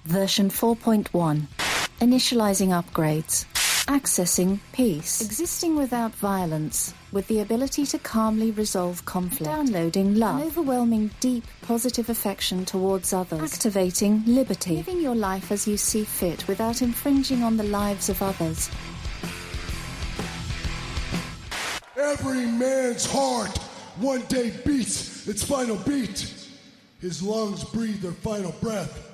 Version 4.1. Initializing upgrades. Accessing peace. Existing without violence, with the ability to calmly resolve conflict. Downloading love. An overwhelming, deep, positive affection towards others. Activating liberty. Living your life as you see fit without infringing on the lives of others. Every man's heart one day beats its final beat. His lungs breathe their final breath.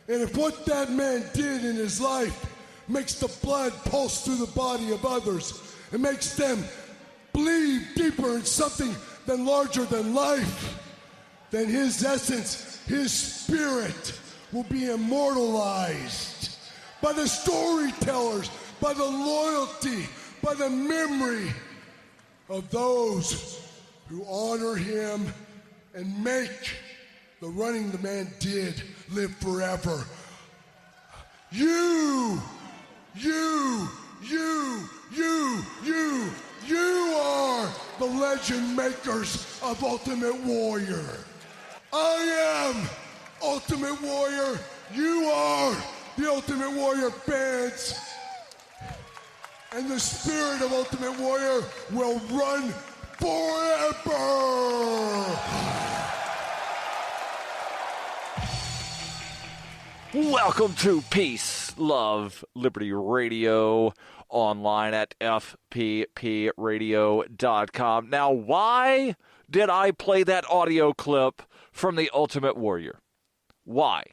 And if what that man did in his life makes the blood pulse through the body of others, it makes them believe deeper in something than larger than life, then his essence, his spirit will be immortalized by the storytellers, by the loyalty, by the memory of those who honor him and make the running the man did live forever. You are the legend makers of Ultimate Warrior. I am Ultimate Warrior. You are the Ultimate Warrior fans. And the spirit of Ultimate Warrior will run forever. Welcome to Peace, Love, Liberty Radio, online at fppradio.com. Now, why did I play that audio clip from the Ultimate Warrior? Why?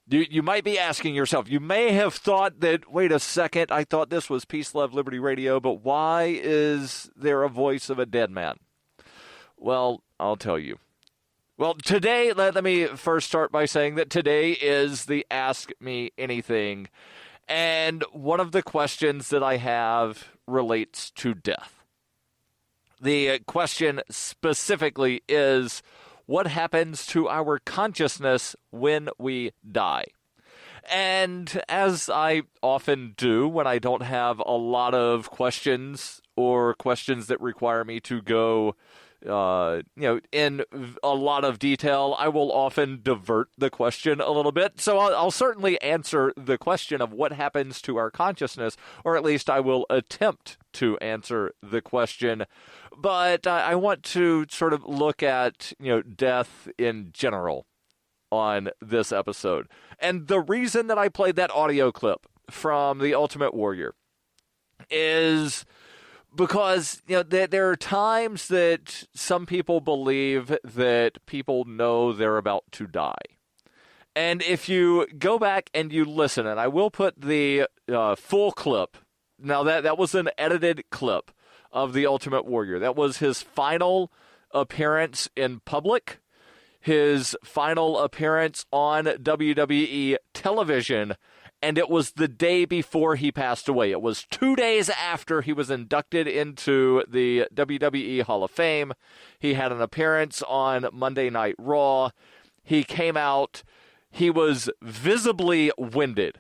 You might be asking yourself, you may have thought that, wait a second, I thought this was Peace, Love, Liberty Radio, but why is there a voice of a dead man? Well, I'll tell you. Well, today, let me first start by saying that today is the Ask Me Anything, and one of the questions that I have relates to death. The question specifically is, what happens to our consciousness when we die? And as I often do when I don't have a lot of questions or questions that require me to go in a lot of detail, I will often divert the question a little bit. So I'll certainly answer the question of what happens to our consciousness, or at least I will attempt to answer the question. But I want to sort of look at, death in general on this episode. And the reason that I played that audio clip from The Ultimate Warrior is because, there are times that some people believe that people know they're about to die. And if you go back and you listen, and I will put the full clip, now that was an edited clip of The Ultimate Warrior. That was his final appearance in public, his final appearance on WWE television, and it was the day before he passed away. It was 2 days after he was inducted into the WWE Hall of Fame. He had an appearance on Monday Night Raw. He came out. He was visibly winded.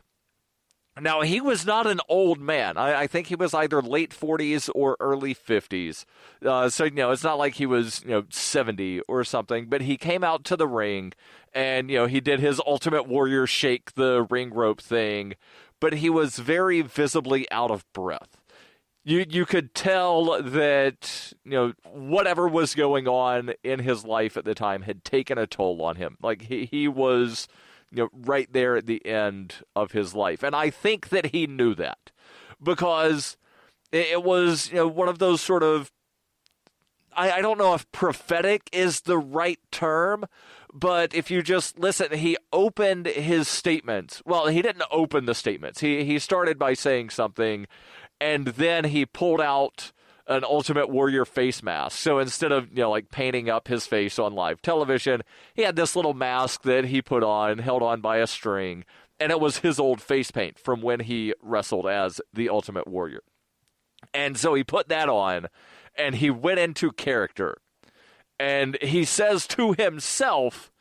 Now, he was not an old man. I think he was either late 40s or early 50s. So, it's not like he was, 70 or something. But he came out to the ring and, he did his Ultimate Warrior shake the ring rope thing. But he was very visibly out of breath. You could tell that, whatever was going on in his life at the time had taken a toll on him. Like, he was right there at the end of his life. And I think that he knew that because it was, one of those sort of, I don't know if prophetic is the right term, but if you just listen, he opened his statements. Well, he didn't open the statements. He started by saying something, and then he pulled out an Ultimate Warrior face mask. So instead of, painting up his face on live television, he had this little mask that he put on, held on by a string, and it was his old face paint from when he wrestled as the Ultimate Warrior. And so he put that on, and he went into character. And he says to himself,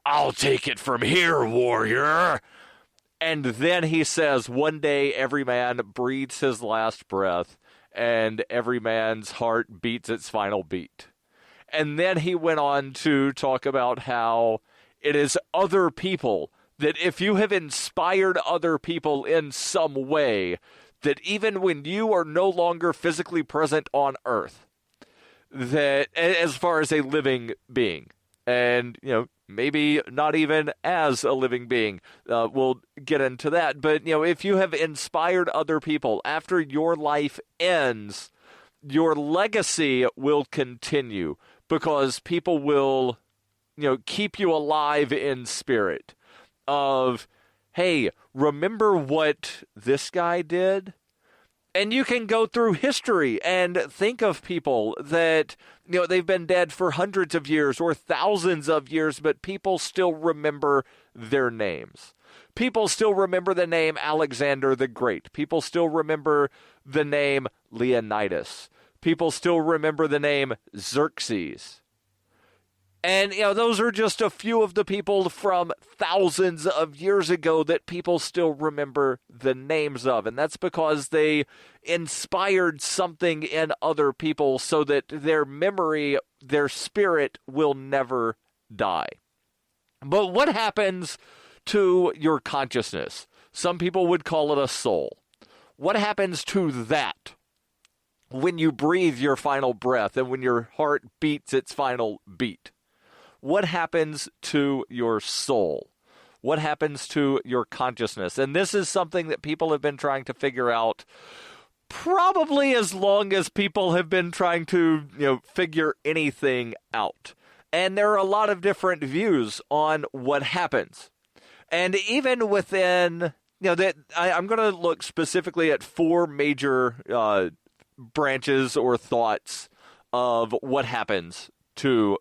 "I'll take it from here, warrior." And then he says, "One day every man breathes his last breath, and every man's heart beats its final beat." And then he went on to talk about how it is other people that if you have inspired other people in some way, that even when you are no longer physically present on Earth, that as far as a living being, and, maybe not even as a living being, we'll get into that, but, if you have inspired other people after your life ends, your legacy will continue because people will, keep you alive in spirit of, hey, remember what this guy did? And you can go through history and think of people that, they've been dead for hundreds of years or thousands of years, but people still remember their names. People still remember the name Alexander the Great. People still remember the name Leonidas. People still remember the name Xerxes. And, those are just a few of the people from thousands of years ago that people still remember the names of. And that's because they inspired something in other people so that their memory, their spirit will never die. But what happens to your consciousness? Some people would call it a soul. What happens to that when you breathe your final breath and when your heart beats its final beat? What happens to your soul? What happens to your consciousness? And this is something that people have been trying to figure out probably as long as people have been trying to, figure anything out. And there are a lot of different views on what happens. And even within, that I'm going to look specifically at 4 major branches or thoughts of what happens to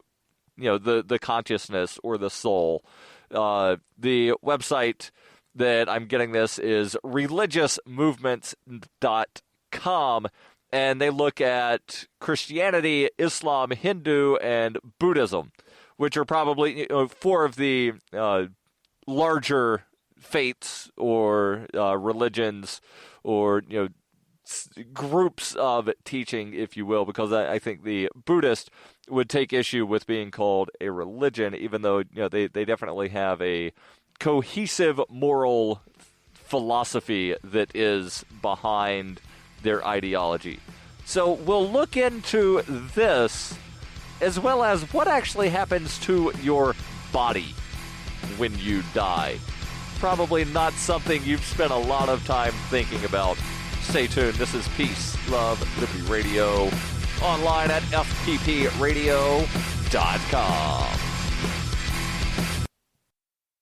the consciousness or the soul. The website that I'm getting this is religiousmovements.com, and they look at Christianity, Islam, Hindu, and Buddhism, which are probably 4 of the larger faiths or religions or groups of teaching, if you will, because I think the Buddhist would take issue with being called a religion, even though they definitely have a cohesive moral philosophy that is behind their ideology. So we'll look into this as well as what actually happens to your body when you die. Probably not something you've spent a lot of time thinking about. Stay tuned. This is Peace, Love, Liberty Radio, online at fppradio.com.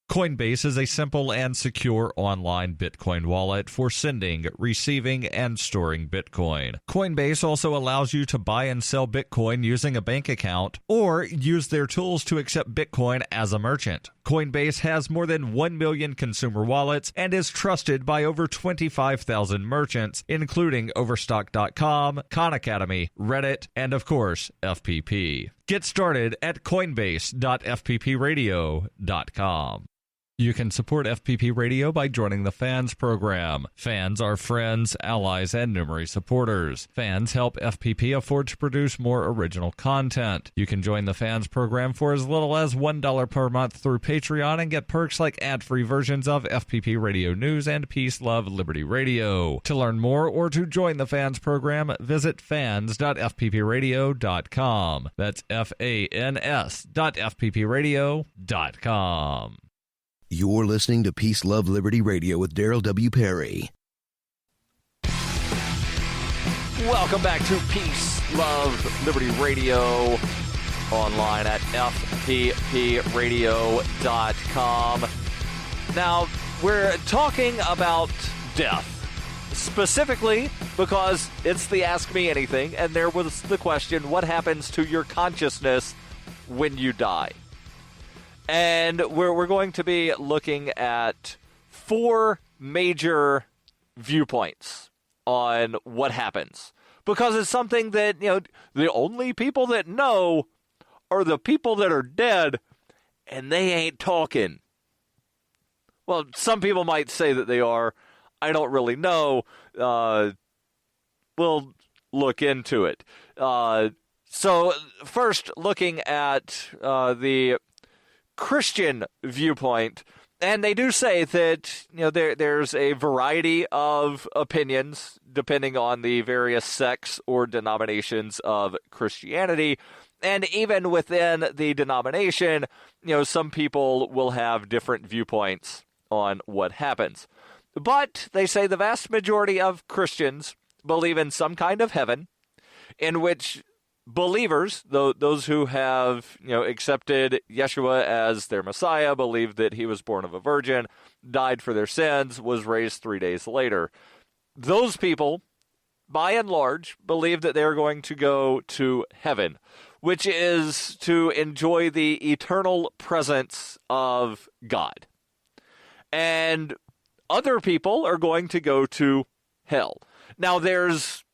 Coinbase is a simple and secure online Bitcoin wallet for sending, receiving, and storing Bitcoin. Coinbase also allows you to buy and sell Bitcoin using a bank account or use their tools to accept Bitcoin as a merchant. Coinbase has more than 1 million consumer wallets and is trusted by over 25,000 merchants, including Overstock.com, Khan Academy, Reddit, and of course, FPP. Get started at coinbase.fppradio.com. You can support FPP Radio by joining the Fans program. Fans are friends, allies, and numerous supporters. Fans help FPP afford to produce more original content. You can join the Fans program for as little as $1 per month through Patreon and get perks like ad-free versions of FPP Radio News and Peace, Love, Liberty Radio. To learn more or to join the Fans program, visit fans.fppradio.com. That's fans.fppradio.com. You're listening to Peace, Love, Liberty Radio with Darryl W. Perry. Welcome back to Peace, Love, Liberty Radio, online at fppradio.com. Now, we're talking about death, specifically because it's the Ask Me Anything, and there was the question, what happens to your consciousness when you die? And we're going to be looking at 4 major viewpoints on what happens. Because it's something that, the only people that know are the people that are dead, and they ain't talking. Well, some people might say that they are. I don't really know. We'll look into it. So first, looking at the Christian viewpoint, And they do say that, there's a variety of opinions depending on the various sects or denominations of Christianity. And even within the denomination, some people will have different viewpoints on what happens. But they say the vast majority of Christians believe in some kind of heaven in which believers, those who have, accepted Yeshua as their Messiah, believe that he was born of a virgin, died for their sins, was raised 3 days later. Those people, by and large, believe that they're going to go to heaven, which is to enjoy the eternal presence of God. And other people are going to go to hell. Now, there's,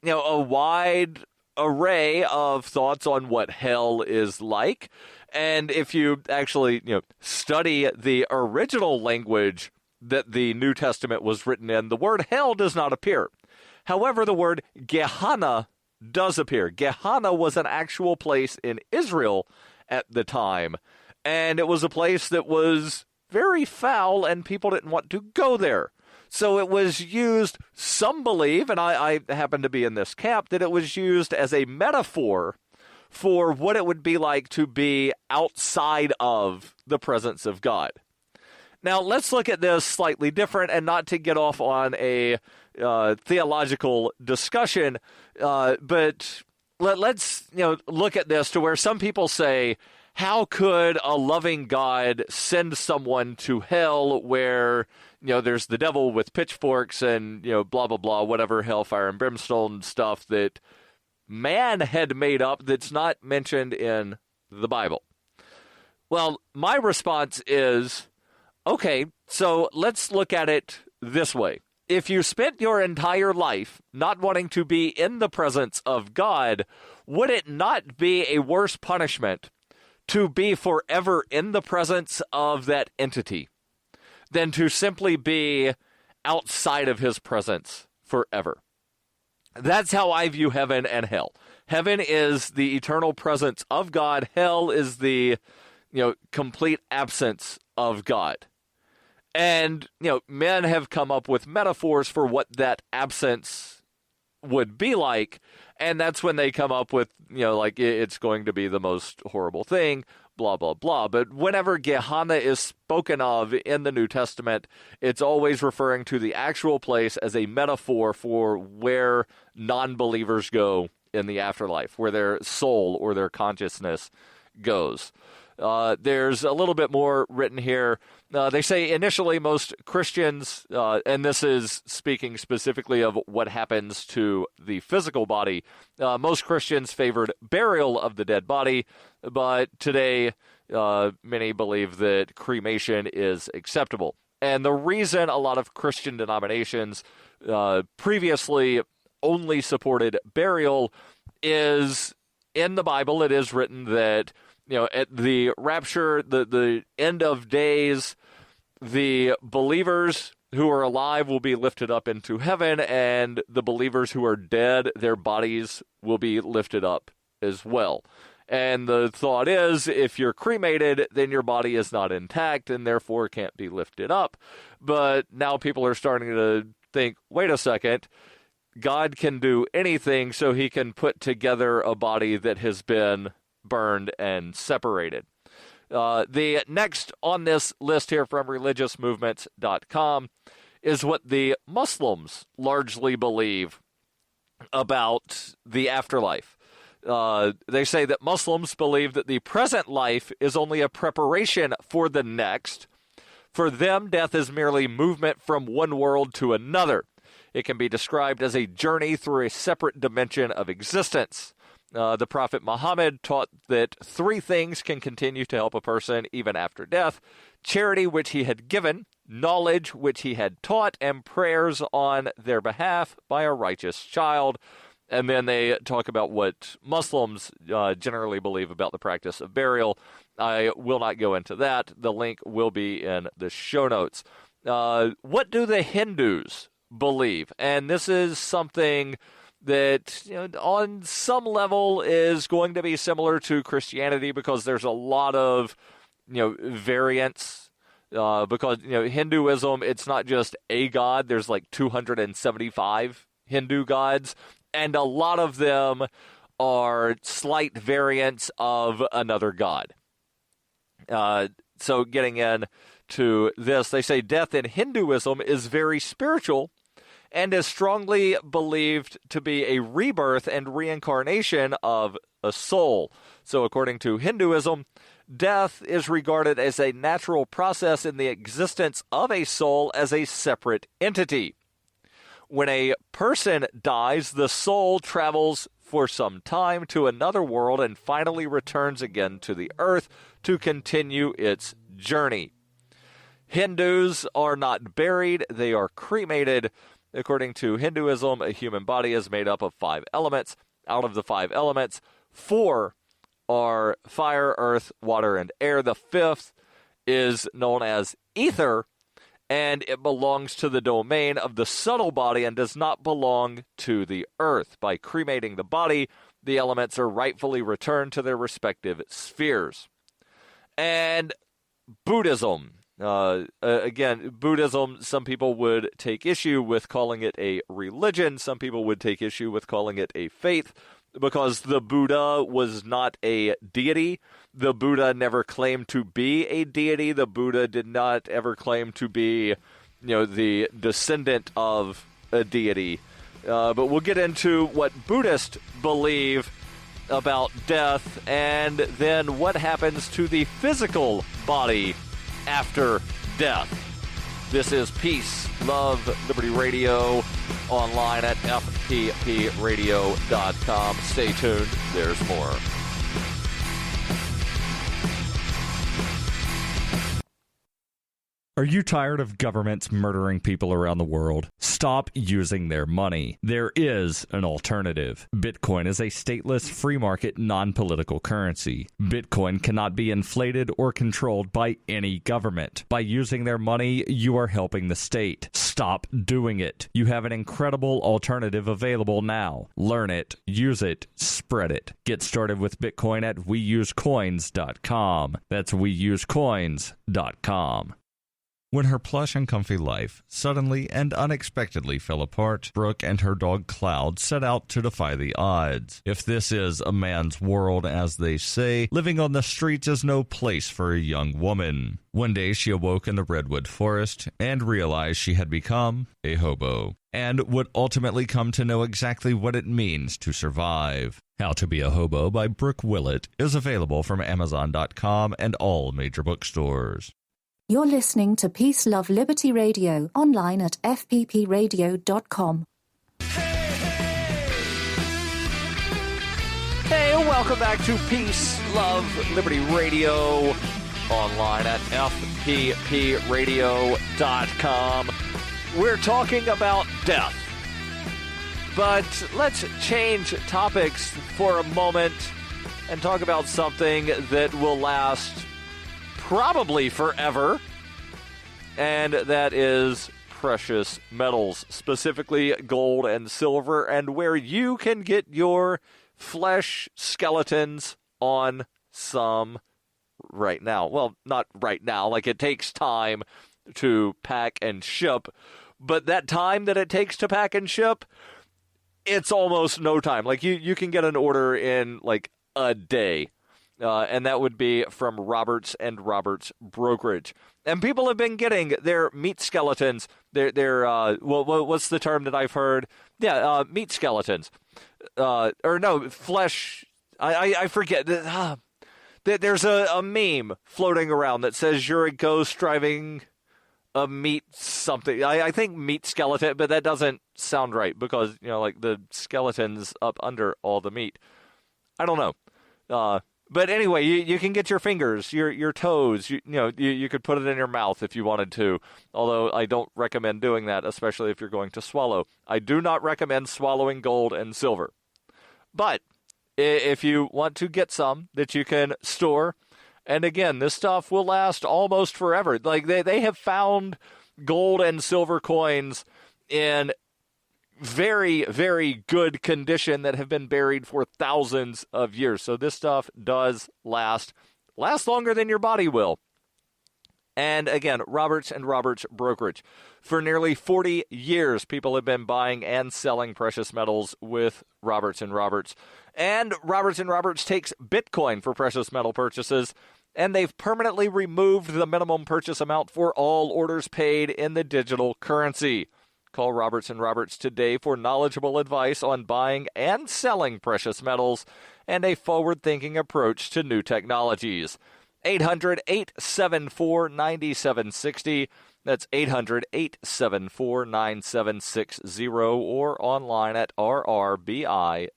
a wide array of thoughts on what hell is like. And if you actually, study the original language that the New Testament was written in, the word hell does not appear. However, the word Gehenna does appear. Gehenna was an actual place in Israel at the time. And it was a place that was very foul and people didn't want to go there. So it was used, some believe, and I happen to be in this camp, that it was used as a metaphor for what it would be like to be outside of the presence of God. Now, let's look at this slightly different, and not to get off on a theological discussion, but let's look at this to where some people say, how could a loving God send someone to hell where, there's the devil with pitchforks and, blah, blah, blah, whatever, hellfire and brimstone stuff that man had made up that's not mentioned in the Bible? Well, my response is, okay, so let's look at it this way. If you spent your entire life not wanting to be in the presence of God, would it not be a worse punishment to be forever in the presence of that entity than to simply be outside of his presence forever? That's how I view heaven and hell. Heaven is the eternal presence of God. Hell is the, complete absence of God. And, men have come up with metaphors for what that absence would be like. And that's when they come up with, like it's going to be the most horrible thing, blah, blah, blah. But whenever Gehenna is spoken of in the New Testament, it's always referring to the actual place as a metaphor for where non-believers go in the afterlife, where their soul or their consciousness goes. There's a little bit more written here. They say initially most Christians, and this is speaking specifically of what happens to the physical body, most Christians favored burial of the dead body, but today many believe that cremation is acceptable. And the reason a lot of Christian denominations previously only supported burial is in the Bible it is written that at the rapture, the end of days, the believers who are alive will be lifted up into heaven, and the believers who are dead, their bodies will be lifted up as well. And the thought is, if you're cremated, then your body is not intact and therefore can't be lifted up. But now people are starting to think, wait a second, God can do anything, so he can put together a body that has been burned and separated. The next on this list here from religiousmovements.com is what the Muslims largely believe about the afterlife. They say that Muslims believe that the present life is only a preparation for the next. For them, death is merely movement from one world to another. It can be described as a journey through a separate dimension of existence. The Prophet Muhammad taught that three things can continue to help a person even after death: charity which he had given, knowledge which he had taught, and prayers on their behalf by a righteous child. And then they talk about what Muslims generally believe about the practice of burial. I will not go into that. The link will be in the show notes. What do the Hindus believe? And this is something that on some level is going to be similar to Christianity, because there's a lot of variance because, Hinduism, it's not just a god. There's like 275 Hindu gods, and a lot of them are slight variants of another god. So getting into this, they say death in Hinduism is very spiritual and is strongly believed to be a rebirth and reincarnation of a soul. So according to Hinduism, death is regarded as a natural process in the existence of a soul as a separate entity. When a person dies, the soul travels for some time to another world and finally returns again to the earth to continue its journey. Hindus are not buried, they are cremated. According to Hinduism, a human body is made up of 5 elements. Out of the 5 elements, 4 are fire, earth, water, and air. The 5th is known as ether, and it belongs to the domain of the subtle body and does not belong to the earth. By cremating the body, the elements are rightfully returned to their respective spheres. And Buddhism. Again, Buddhism, some people would take issue with calling it a religion. Some people would take issue with calling it a faith, because the Buddha was not a deity. The Buddha never claimed to be a deity. The Buddha did not ever claim to be, the descendant of a deity. But we'll get into what Buddhists believe about death and then what happens to the physical body after death. This is Peace, Love, Liberty Radio, online at fppradio.com. Stay tuned, there's more. Are you tired of governments murdering people around the world? Stop using their money. There is an alternative. Bitcoin is a stateless, free market, non-political currency. Bitcoin cannot be inflated or controlled by any government. By using their money, you are helping the state. Stop doing it. You have an incredible alternative available now. Learn it, use it, spread it. Get started with Bitcoin at weusecoins.com. That's weusecoins.com. When her plush and comfy life suddenly and unexpectedly fell apart, Brooke and her dog Cloud set out to defy the odds. If this is a man's world, as they say, living on the streets is no place for a young woman. One day she awoke in the redwood forest and realized she had become a hobo, and would ultimately come to know exactly what it means to survive. How to Be a Hobo by Brooke Willett is available from Amazon.com and all major bookstores. You're listening to Peace, Love, Liberty Radio, online at fppradio.com. Hey, welcome back to Peace, Love, Liberty Radio, online at fppradio.com. We're talking about death. But let's change topics for a moment and talk about something that will last probably forever, and that is precious metals, specifically gold and silver, and where you can get your flesh skeletons on some right now. Well, not right now, like it takes time to pack and ship, but that time that it takes to pack and ship, it's almost no time. Like you can get an order in like a day. And that would be from Roberts and Roberts Brokerage. And people have been getting their meat skeletons, what's the term that I've heard? Yeah, meat skeletons. Flesh. I forget. There's a meme floating around that says you're a ghost driving a meat something. I think meat skeleton, but that doesn't sound right because, like the skeleton's up under all the meat. I don't know. But anyway, you can get your fingers, your toes, you could put it in your mouth if you wanted to, although I don't recommend doing that, especially if you're going to swallow. I do not recommend swallowing gold and silver. But if you want to get some that you can store, and again, this stuff will last almost forever. Like they have found gold and silver coins in very, very good condition that have been buried for thousands of years. So this stuff does last longer than your body will. And again, Roberts & Roberts Brokerage. For nearly 40 years, people have been buying and selling precious metals with Roberts & Roberts. And Roberts & Roberts takes Bitcoin for precious metal purchases, and they've permanently removed the minimum purchase amount for all orders paid in the digital currency. Call Roberts & Roberts today for knowledgeable advice on buying and selling precious metals and a forward-thinking approach to new technologies. 800-874-9760. That's 800-874-9760 or online at rrbi.co.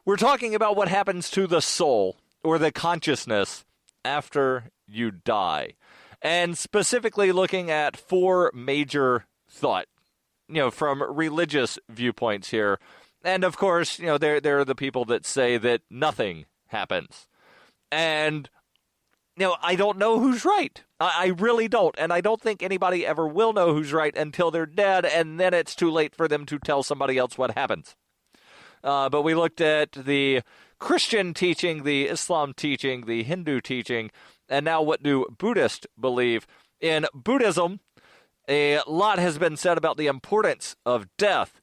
We're talking about what happens to the soul or the consciousness after you die. And specifically looking at four major thought, from religious viewpoints here. And of course, there are the people that say that nothing happens. And, I don't know who's right. I really don't. And I don't think anybody ever will know who's right until they're dead, and then it's too late for them to tell somebody else what happens. But we looked at the Christian teaching, the Islam teaching, the Hindu teaching, and now what do Buddhists believe? In Buddhism, a lot has been said about the importance of death.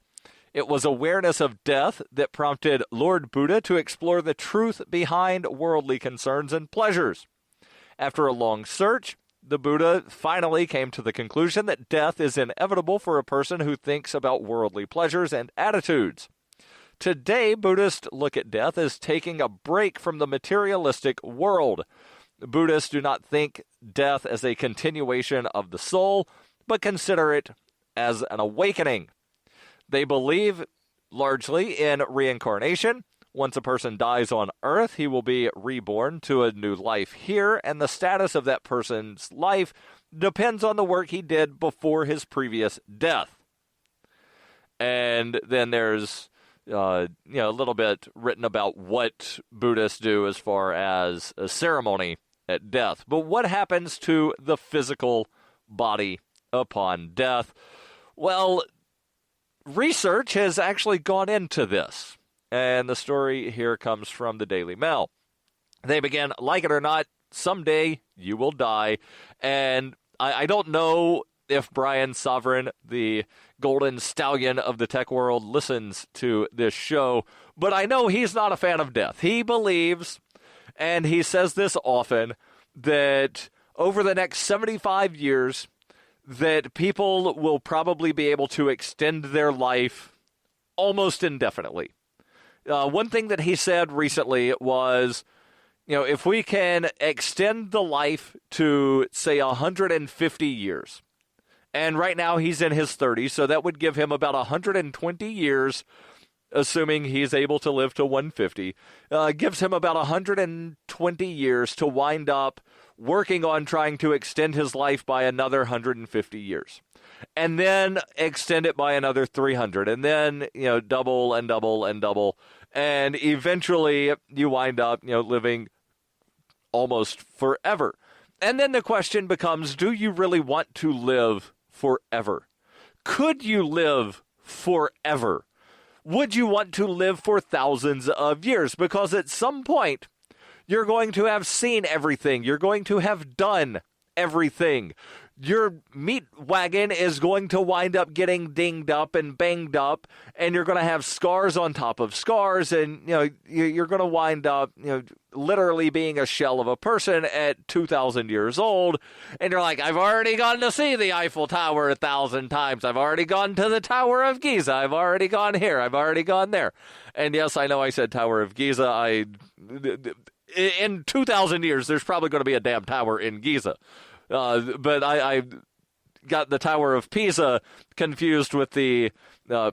It was awareness of death that prompted Lord Buddha to explore the truth behind worldly concerns and pleasures. After a long search, the Buddha finally came to the conclusion that death is inevitable for a person who thinks about worldly pleasures and attitudes. Today, Buddhists look at death as taking a break from the materialistic world. Buddhists do not think death as a continuation of the soul, but consider it as an awakening. They believe largely in reincarnation. Once a person dies on Earth, he will be reborn to a new life here, and the status of that person's life depends on the work he did before his previous death. And then there's a little bit written about what Buddhists do as far as a ceremony at death. But what happens to the physical body upon death? Well, research has actually gone into this, and the story here comes from the Daily Mail. They begin, like it or not, someday you will die, and I don't know if Brian Sovereign, the golden stallion of the tech world, listens to this show, but I know he's not a fan of death. He believes, and he says this often, that over the next 75 years, that people will probably be able to extend their life almost indefinitely. One thing that he said recently was, if we can extend the life to, say, 150 years, and right now he's in his 30s, so that would give him about 120 years, assuming he's able to live to 150, gives him about 120 years to wind up working on trying to extend his life by another 150 years. And then extend it by another 300. And then, double and double and double. And eventually you wind up, living almost forever. And then the question becomes, do you really want to live forever? Could you live forever? Would you want to live for thousands of years? Because at some point, you're going to have seen everything. You're going to have done everything. Your meat wagon is going to wind up getting dinged up and banged up, and you're going to have scars on top of scars, and you're going to wind up literally being a shell of a person at 2,000 years old, and you're like, I've already gone to see the Eiffel Tower 1,000 times. I've already gone to the Tower of Giza. I've already gone here. I've already gone there. And yes, I know I said Tower of Giza. In 2,000 years, there's probably going to be a damn tower in Giza. But I got the Tower of Pisa confused with the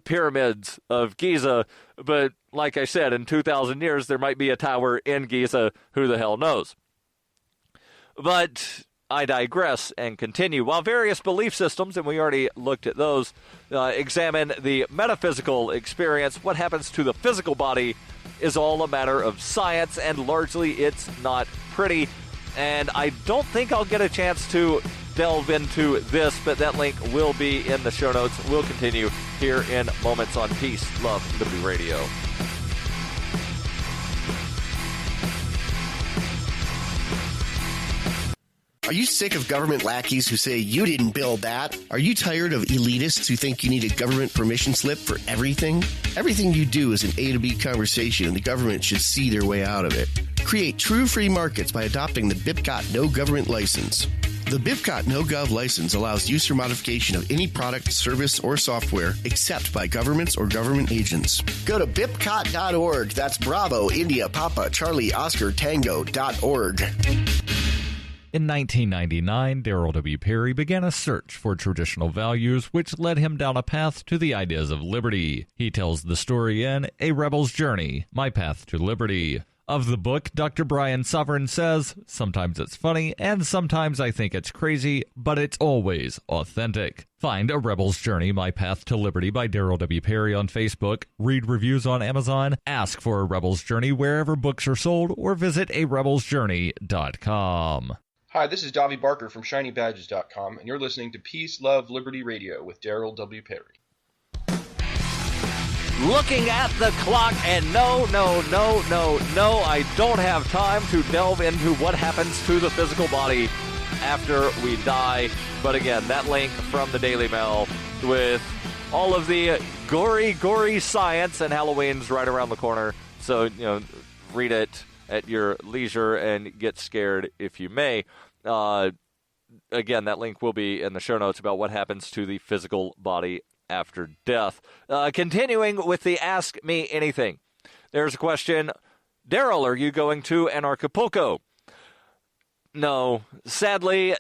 pyramids of Giza. But like I said, in 2,000 years, there might be a tower in Giza. Who the hell knows? But I digress and continue. While various belief systems, and we already looked at those, examine the metaphysical experience, what happens to the physical body is all a matter of science, and largely it's not pretty. And I don't think I'll get a chance to delve into this, but that link will be in the show notes. We'll continue here in Moments on Peace, Love, Liberty Radio. Are you sick of government lackeys who say you didn't build that? Are you tired of elitists who think you need a government permission slip for everything? Everything you do is an A to B conversation, and the government should see their way out of it. Create true free markets by adopting the BIPCOT No Government License. The BIPCOT No Gov license allows use or modification of any product, service, or software except by governments or government agents. Go to BIPCOT.org. That's Bravo, India, Papa, Charlie, Oscar, Tango.org. In 1999, Darryl W. Perry began a search for traditional values, which led him down a path to the ideas of liberty. He tells the story in A Rebel's Journey, My Path to Liberty. Of the book, Dr. Brian Sovereign says, sometimes it's funny, and sometimes I think it's crazy, but it's always authentic. Find A Rebel's Journey, My Path to Liberty by Darryl W. Perry on Facebook, read reviews on Amazon, ask for A Rebel's Journey wherever books are sold, or visit arebelsjourney.com. Hi, this is Davi Barker from ShinyBadges.com, and you're listening to Peace, Love, Liberty Radio with Darryl W. Perry. Looking at the clock, and no, I don't have time to delve into what happens to the physical body after we die. But again, that link from the Daily Mail with all of the gory science, and Halloween's right around the corner. So, read it at your leisure and get scared if you may. Again, that link will be in the show notes about what happens to the physical body after death. Continuing with the Ask Me Anything. There's a question. Darryl, are you going to Anarchapulco? No, sadly,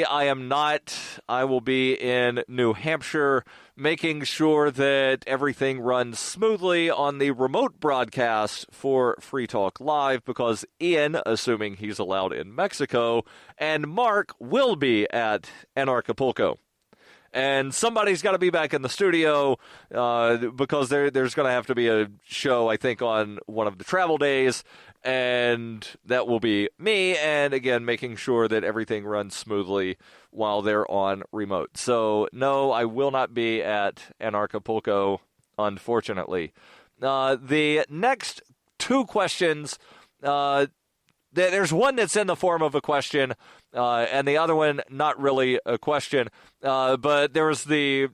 I am not. I will be in New Hampshire, making sure that everything runs smoothly on the remote broadcast for Free Talk Live, because Ian, assuming he's allowed in Mexico, and Mark will be at Anarchapulco. And somebody's got to be back in the studio because there's going to have to be a show, I think, on one of the travel days, and that will be me, and again, making sure that everything runs smoothly while they're on remote. So, no, I will not be at Anarchapulco, unfortunately. The next two questions, there's one that's in the form of a question, and the other one not really a question. But there was the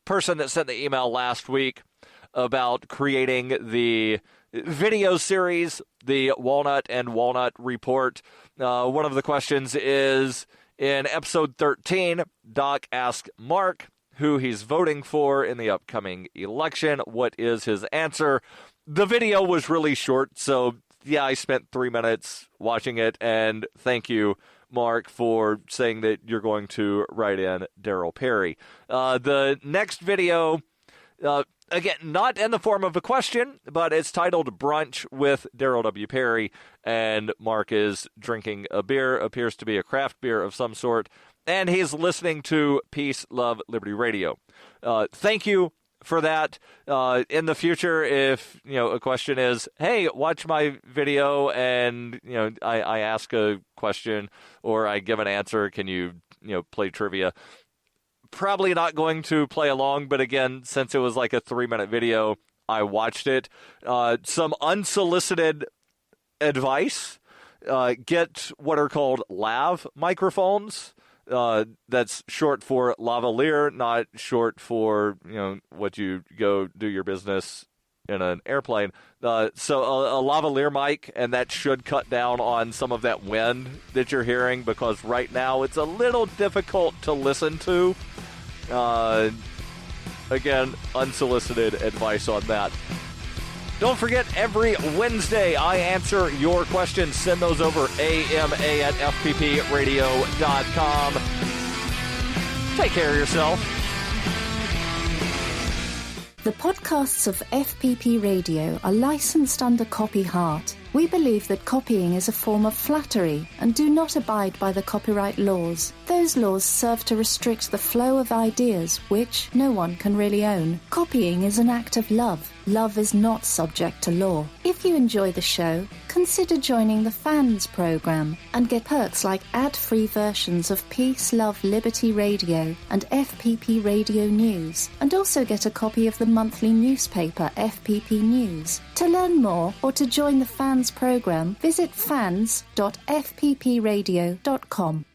person that sent the email last week about creating the video series, the Walnut and Walnut Report. One of the questions is, in episode 13, Doc asked Mark who he's voting for in the upcoming election. What is his answer? The video was really short, so yeah, I spent 3 minutes watching it, and thank you, Mark, for saying that you're going to write in Darryl Perry. The next video, again, not in the form of a question, but it's titled Brunch with Darryl W. Perry, and Mark is drinking a beer, appears to be a craft beer of some sort, and he's listening to Peace, Love, Liberty Radio. Thank you for that. In the future, if a question is, hey, watch my video, and I ask a question or I give an answer, can you play trivia? Probably not going to play along, but again, since it was like a 3-minute video, I watched it. Some unsolicited advice: get what are called lav microphones. That's short for lavalier, not short for, what you go do your business in an airplane. So a lavalier mic, and that should cut down on some of that wind that you're hearing, because right now it's a little difficult to listen to. Again, unsolicited advice on that. Don't forget, every Wednesday I answer your questions. Send those over ama@fppradio.com. Take care of yourself. The podcasts of FPP Radio are licensed under Copy Heart. We believe that copying is a form of flattery and do not abide by the copyright laws. Those laws serve to restrict the flow of ideas which no one can really own. Copying is an act of love. Love is not subject to law. If you enjoy the show, consider joining the Fans program and get perks like ad-free versions of Peace, Love, Liberty Radio and FPP Radio News, and also get a copy of the monthly newspaper FPP News. To learn more or to join the Fans program, visit fans.fppradio.com.